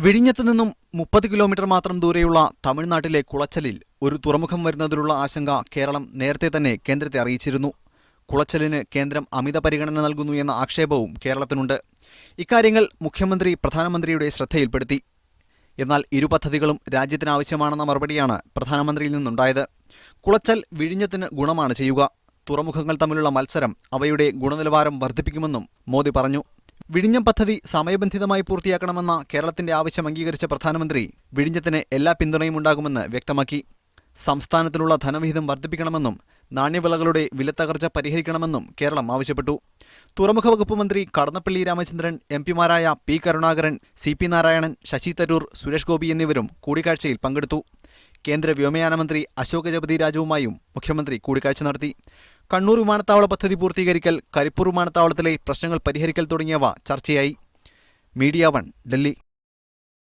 വിഴിഞ്ഞത്ത് നിന്നും 30 കിലോമീറ്റർ മാത്രം ദൂരെയുള്ള തമിഴ്നാട്ടിലെ കുളച്ചലിൽ ഒരു തുറമുഖം വരുന്നതിലുള്ള ആശങ്ക കേരളം നേരത്തെ തന്നെ കേന്ദ്രത്തെ അറിയിച്ചിരുന്നു. കുളച്ചലിന് കേന്ദ്രം അമിത പരിഗണന നൽകുന്നു എന്ന ആക്ഷേപവും കേരളത്തിനുണ്ട്. ഇക്കാര്യങ്ങൾ മുഖ്യമന്ത്രി പ്രധാനമന്ത്രിയുടെ ശ്രദ്ധയിൽപ്പെടുത്തി. എന്നാൽ ഇരു പദ്ധതികളും രാജ്യത്തിനാവശ്യമാണെന്ന മറുപടിയാണ് പ്രധാനമന്ത്രിയിൽ നിന്നുണ്ടായത്. കുളച്ചൽ വിഴിഞ്ഞത്തിന് ഗുണമാണ് ചെയ്യുക. തുറമുഖങ്ങൾ തമ്മിലുള്ള മത്സരം അവയുടെ ഗുണനിലവാരം വർദ്ധിപ്പിക്കുമെന്നും മോദി പറഞ്ഞു. വിഴിഞ്ഞം പദ്ധതി സമയബന്ധിതമായി പൂർത്തിയാക്കണമെന്ന കേരളത്തിന്റെ ആവശ്യം അംഗീകരിച്ച പ്രധാനമന്ത്രി വിഴിഞ്ഞത്തിന് എല്ലാ പിന്തുണയും ഉണ്ടാകുമെന്ന് വ്യക്തമാക്കി. സംസ്ഥാനത്തിനുള്ള ധനവിഹിതം വർദ്ധിപ്പിക്കണമെന്നും നാണ്യവിളകളുടെ വിലത്തകർച്ച പരിഹരിക്കണമെന്നും കേരളം ആവശ്യപ്പെട്ടു. തുറമുഖ വകുപ്പ് മന്ത്രി കടന്നപ്പള്ളി രാമചന്ദ്രൻ, എംപിമാരായ പി കരുണാകരൻ, സി നാരായണൻ, ശശി തരൂർ, സുരേഷ് ഗോപി എന്നിവരും കൂടിക്കാഴ്ചയിൽ പങ്കെടുത്തു. കേന്ദ്ര വ്യോമയാന മന്ത്രി അശോക് ഗജപതി രാജുവുമായും മുഖ്യമന്ത്രി കൂടിക്കാഴ്ച നടത്തി. കണ്ണൂർ വിമാനത്താവള പദ്ധതി പൂർത്തീകരിക്കൽ, കരിപ്പൂർ വിമാനത്താവളത്തിലെ പ്രശ്നങ്ങൾ പരിഹരിക്കൽ തുടങ്ങിയവ ചർച്ചയായി. മീഡിയ 1, ഡൽഹി.